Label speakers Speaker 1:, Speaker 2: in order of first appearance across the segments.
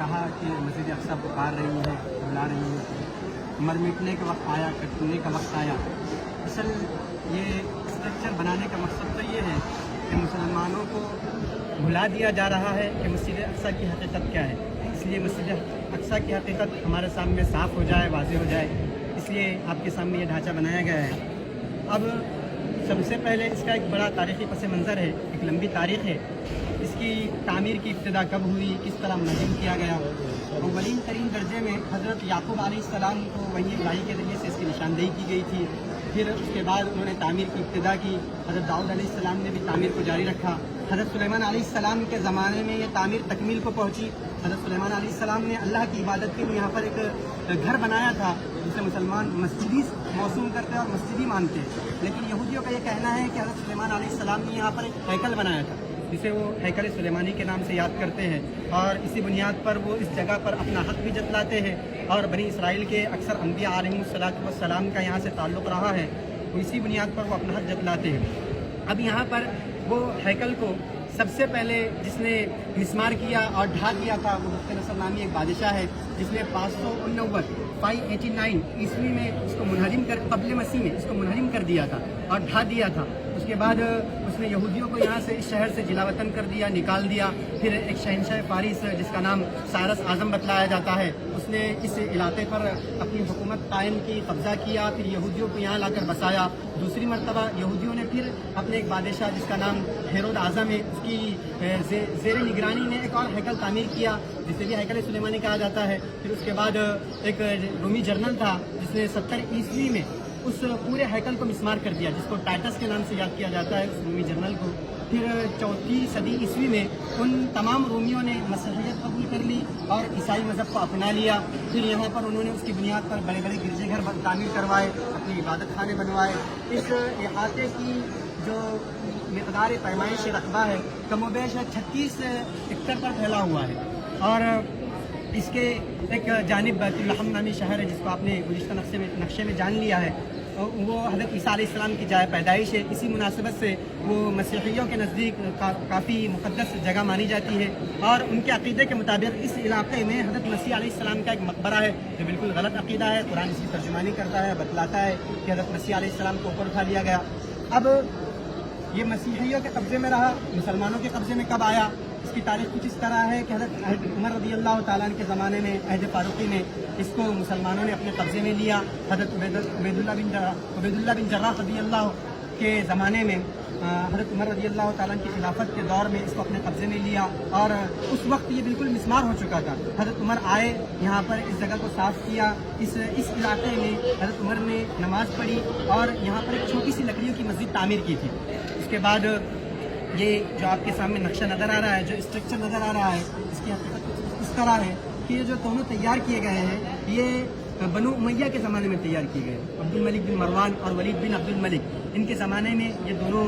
Speaker 1: कहा कि मस्जिद अक्सा पुकार रही है, बुला रही है, मर मिटने का वक्त आया, कटने का वक्त आया। असल ये स्ट्रक्चर बनाने का मकसद तो ये है कि मुसलमानों को भुला दिया जा रहा है कि मस्जिद अक्सा की हकीकत क्या है। इसलिए मस्जिद अक्सा की हकीकत हमारे सामने साफ़ हो जाए, वाज़ेह हो जाए, इसलिए आपके सामने ये ढांचा बनाया गया है। अब सबसे पहले इसका एक बड़ा तारीख़ी पस मंज़र है, एक लंबी तारीख़ है। इसकी तामीर की इब्तिदा कब हुई, किस तरह मुनज़्ज़म किया गया। अव्वलीन तरीन दर्जे में हज़रत याकूब अलैहिस्सलाम को वही इलाही के ज़रिए से इसकी निशानदेही की गई थी। फिर उसके बाद उन्होंने तामीर की इब्तिदा की। हज़रत दाऊद अलैहिस्सलाम ने भी तामीर को जारी रखा। हज़रत सुलेमान अलैहिस्सलाम के ज़माने में ये तामीर तकमील को पहुँची। हज़रत सुलेमान अलैहिस्सलाम ने अल्लाह की इबादत के लिए यहाँ पर एक घर बनाया था जिसे मुसलमान मस्जिदी मौसूम करते हैं और मस्जिदी मानते हैं। लेकिन यहूदियों का ये कहना है कि हज़रत सुलेमान अलैहिस्सलाम ने यहाँ पर एक हैकल बनाया था जिसे वो हैकल सुलेमानी के नाम से याद करते हैं, और इसी बुनियाद पर वो इस जगह पर अपना हक़ भी जतलाते हैं। और बनी इसराइल के अक्सर अम्बिया अलैहिमुस्सलातु वस्सलाम का यहाँ से ताल्लुक़ रहा है, तो इसी बुनियाद पर वो अपना हक़ जतलाते हैं। अब यहाँ पर वो हैकल को सबसे पहले जिसने मिस्मार किया और ढा दिया था वो मुख्तनसर नामी एक बादशाह है, जिसने 589 ईस्वी में इसको मुनहरिम कर क़ब्ल मसीह में इसको मुनहरिम कर दिया था और ढा दिया था। उसके बाद उसने यहूदियों को यहाँ से इस शहर से जिलावतन कर दिया, निकाल दिया। फिर एक शहनशाह फारिस जिसका नाम साइरस आज़म बतलाया जाता है, उसने इस इलाके पर अपनी हुकूमत कायम की, कब्ज़ा किया, फिर यहूदियों को यहाँ लाकर बसाया। दूसरी मरतबा यहूदियों ने फिर अपने एक बादशाह जिसका नाम हेरोद आज़म है, उसकी ज़ेर निगरानी ने एक और हैकल तामीर किया जिसे भी हैकल सुलेमानी कहा जाता है। फिर उसके बाद एक रोमी जनरल था जिसने 70 ईस्वी में उस पूरे हैकल को मिस्मार कर दिया, जिसको टाइटस के नाम से याद किया जाता है, उस रोमी जनरल को। फिर 4वीं सदी ईस्वी में उन तमाम रोमियों ने मसीहियत कबूल कर ली और ईसाई मज़हब को अपना लिया। फिर यहाँ पर उन्होंने उसकी बुनियाद पर बड़े बड़े गिरजेघर तामीर करवाए, अपनी इबादत खाने बनवाए। इस इहाते की जो मिक़दार पैमाइश रकबा है कमोबेश 36 एकड़ पर फैला हुआ है। और इसके एक जानिब बैतुल्लहम नामी शहर है जिसको आपने गुज़िश्ता नक्शे में जान लिया है, वो हज़रत ईसा अलैहिस्सलाम की जाए पैदाइश है। इसी मुनासिबत से वो मसीहियों के नज़दीक काफ़ी मुक़द्दस जगह मानी जाती है। और उनके अक़ीदे के मुताबिक इस इलाक़े में हज़रत मसीह अलैहिस्सलाम का एक मकबरा है जो बिल्कुल गलत अक़ीदा है। कुरान इसकी तर्जुमानी करता है, बतलाता है कि हज़रत मसीह अलैहिस्सलाम को ऊपर उठा लिया गया। अब ये मसीहियों के कब्ज़े में रहा, मुसलमानों के कब्ज़े में कब आया, इसकी तारीख़ कुछ इस तरह है कि हज़रत उमर रज़ी अल्लाह तआला अन्हु के ज़माने में अहद फ़ारूक़ी में इसको मुसलमानों ने अपने कब्ज़े में लिया। हज़रत उबैदुल्लाह बिन जर्राह रज़ी अल्लाह के ज़माने में हज़रत उमर रज़ी अल्लाह तआला अन्हु की खिलाफत के दौर में इसको अपने कब्ज़े में लिया, और उस वक्त ये बिल्कुल मिस्मार हो चुका था। हज़रत उमर आए, यहाँ पर इस जगह को साफ़ किया। इस इलाके में हज़रत उमर ने नमाज़ पढ़ी और यहाँ पर एक छोटी सी लकड़ियों की मस्जिद तामीर की थी। उसके बाद ये जो आपके सामने नक्शा नज़र आ रहा है, जो स्ट्रक्चर नज़र आ रहा है, इसकी हकीकत इस तरह है कि ये जो दोनों तैयार किए गए हैं ये बनु उमैया के ज़माने में तैयार किए गए। अब्दुल मलिक बिन मरवान और वलीद बिन अब्दुल मलिक, इनके ज़माने में ये दोनों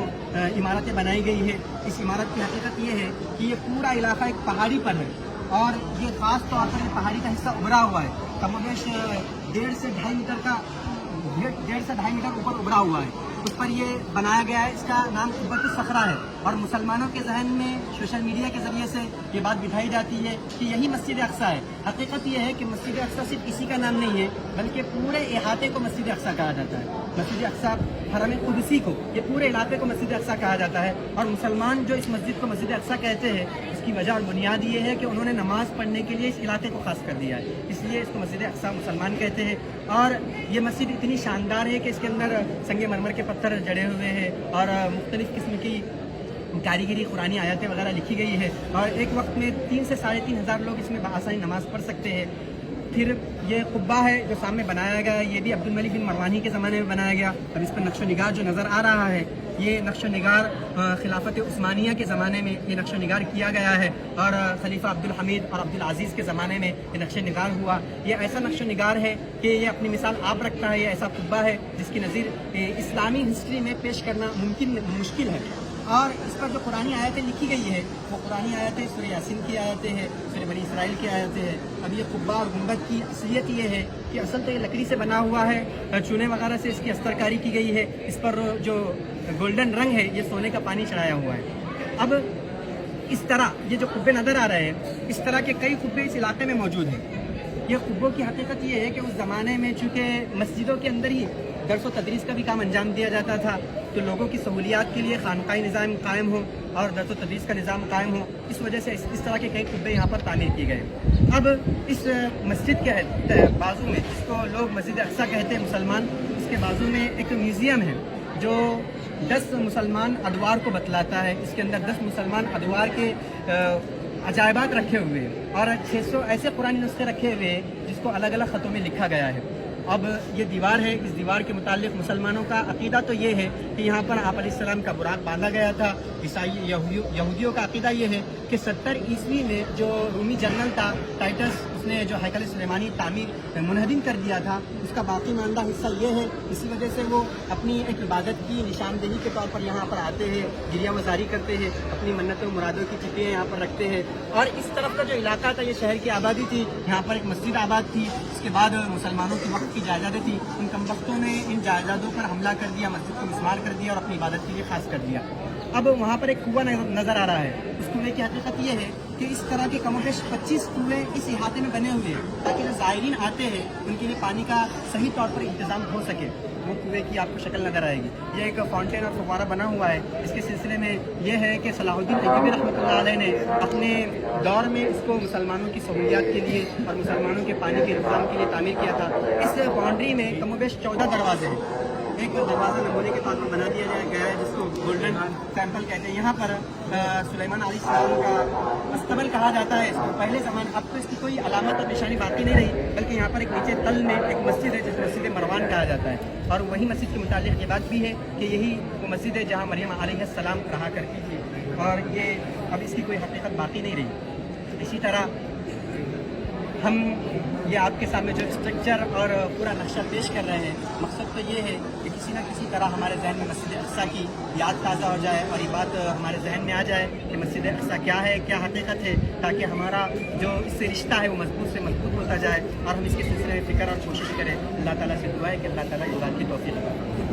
Speaker 1: इमारतें बनाई गई है। इस इमारत की हकीकत ये है कि ये पूरा इलाका एक पहाड़ी पर है और ये ख़ास तौर पर पहाड़ी का हिस्सा उभरा हुआ है, कमोबेश 1.5 से 2.5 मीटर का 1.5 से 2.5 मीटर ऊपर उभरा हुआ है। उस पर ये बनाया गया है। इसका नाम कुब्बतुस सखरा है और मुसलमानों के जहन में सोशल मीडिया के ज़रिए से ये बात बिठाई जाती है कि यही मस्जिद अक्सा है। हकीकत ये है कि मस्जिद अक्सा सिर्फ इसी का नाम नहीं है बल्कि पूरे इहाते को मस्जिद अक्सा कहा जाता है। मस्जिद अक्सा हरम कुदसी को, ये पूरे इलाके को मस्जिद अक्सा कहा जाता है। और मुसलमान जो इस मस्जिद को मस्जिद अक्सा कहते हैं, इसकी वजह और बुनियाद ये है कि उन्होंने नमाज़ पढ़ने के लिए इस इलाके को खास कर दिया है, इसलिए इसको मस्जिद अक्सा मुसलमान कहते हैं। और ये मस्जिद इतनी शानदार है कि इसके अंदर संगे मरमर के पत्थर जड़े हुए हैं और मुख्तलिफ़ किस्म की कारीगरी कुरानी आयतें वगैरह लिखी गई है, और एक वक्त में 3 से 3,500 लोग इसमें बआसानी नमाज़ पढ़ सकते हैं। फिर ये कुब्बा है जो सामने बनाया गया है, ये भी अब्दुल मलिक बिन मरवानी के ज़माने में बनाया गया। अब इस पर नक्शो निगार जो नज़र आ रहा है, ये नक्शो निगार खिलाफत उस्मानिया के ज़माने में ये नक्शो निगार किया गया है और खलीफा अब्दुल हमीद और अब्दुल अजीज़ के ज़माने में ये नक्शो निगार हुआ। ये ऐसा नक्शो निगार है कि ये अपनी मिसाल आप रखता है। ये ऐसा कुब्बा है जिसकी नज़ीर इस्लामी हिस्ट्री में पेश करना मुश्किल है। और इस पर जो पुरानी आयतें लिखी गई है वो पुरानी आयतें सूरह यासीन की आयतें हैं, सूरह बनी इसराइल की आयतें हैं। अब ये कुब्बा और गुंबद की असलियत ये है कि असल तो ये लकड़ी से बना हुआ है, चूने वगैरह से इसकी अस्तरकारी की गई है। इस पर जो गोल्डन रंग है ये सोने का पानी चढ़ाया हुआ है। अब اس طرح یہ جو قبے نظر آ رہے ہیں، اس طرح کے کئی قبے اس علاقے میں موجود ہیں۔ یہ قبوں کی حقیقت یہ ہے کہ اس زمانے میں چونکہ مسجدوں کے اندر ہی درس و تدریس کا بھی کام انجام دیا جاتا تھا، تو لوگوں کی سہولیات کے لیے خانقاہی نظام قائم ہو اور درس و تدریس کا نظام قائم ہو، اس وجہ سے اس طرح کے کئی قبے یہاں پر تعمیر کیے گئے۔ اب اس مسجد کے بازو میں، جس کو لوگ مسجد اقصیٰ کہتے ہیں مسلمان، اس کے بازو میں ایک میوزیم ہے جو 10 مسلمان ادوار کو بتلاتا ہے۔ اس کے اندر 10 مسلمان ادوار کے عجائبات رکھے ہوئے ہیں اور 600 ایسے قرآنی نسخے رکھے ہوئے ہیں جس کو الگ الگ خطوں میں لکھا گیا ہے۔ اب یہ دیوار ہے، اس دیوار کے متعلق مسلمانوں کا عقیدہ تو یہ ہے کہ یہاں پر آپ علیہ السلام کا براق باندھا گیا تھا۔ عیسائی یہودیوں کا عقیدہ یہ ہے کہ 70 عیسوی میں جو رومی جنرل تھا ٹائٹس، اس نے جو ہیکل سلیمانی تعمیر منہدم کر دیا تھا، اس کا باقی ماندہ حصہ یہ ہے۔ اسی وجہ سے وہ اپنی ایک عبادت کی نشاندہی کے طور پر یہاں پر آتے ہیں، گریہ وزاری کرتے ہیں، اپنی منتوں مرادوں کی چٹیاں یہاں پر رکھتے ہیں۔ اور اس طرف کا جو علاقہ تھا، یہ شہر کی آبادی تھی، یہاں پر ایک مسجد آباد تھی۔ اس کے بعد مسلمانوں کی وقت کی جائیدادیں تھی، ان کم وقتوں نے ان جائیدادوں پر حملہ کر دیا، مسجد کو مسمار کر دیا اور اپنی عبادت کے لیے خاص کر دیا۔ اب وہاں پر ایک کنواں نظر آ رہا ہے۔ اس کنویں کی حقیقت یہ ہے کہ اس طرح کے کم و بیش 25 کنویں اس احاطے میں بنے ہوئے ہیں تاکہ جو زائرین آتے ہیں ان کے لیے پانی کا صحیح طور پر انتظام ہو سکے۔ وہ کنویں کی آپ کو شکل نظر آئے گی۔ یہ ایک فاؤنٹین اور فوارہ بنا ہوا ہے۔ اس کے سلسلے میں یہ ہے کہ صلاح الدین ایوبی رحمۃ اللہ علیہ نے اپنے دور میں اس کو مسلمانوں کی سہولیات کے لیے اور مسلمانوں کے پانی کے انتظام کے لیے تعمیر کیا تھا۔ اس باؤنڈری میں کم و بیش 14 دروازے ہیں۔ ایک دروازہ نمونے کے طور پر بنا دیا گیا ہے جس کو گولڈن ٹیمپل کہتے ہیں۔ یہاں پر سلیمان علیہ السلام کا استقبال کہا جاتا ہے اس کو۔ پہلے زمانے، اب تو اس کی کوئی علامت اور نشانی باقی نہیں رہی، بلکہ یہاں پر ایک نیچے تل میں ایک مسجد ہے جس کو مسجد مروان کہا جاتا ہے۔ اور وہی مسجد کے متعلق یہ بات بھی ہے کہ یہی وہ مسجد ہے جہاں مریم علیہ السلام رہا کرتی تھی، اور یہ اب اس کی کوئی حقیقت باقی نہیں رہی۔ اسی طرح ہم یہ آپ کے سامنے جو اسٹرکچر اور پورا نقشہ پیش کر رہے ہیں، مقصد تو یہ ہے کہ کسی نہ کسی طرح ہمارے ذہن میں مسجد اقصیٰ کی یاد تازہ ہو جائے اور یہ بات ہمارے ذہن میں آ جائے کہ مسجد اقصیٰ کیا ہے، کیا حقیقت ہے، تاکہ ہمارا جو اس سے رشتہ ہے وہ مضبوط سے مضبوط ہوتا جائے اور ہم اس کے سلسلے میں فکر اور کوشش کریں۔ اللہ تعالیٰ سے دعا ہے کہ اللہ تعالیٰ اس بات کی توفیق عطا فرمائے۔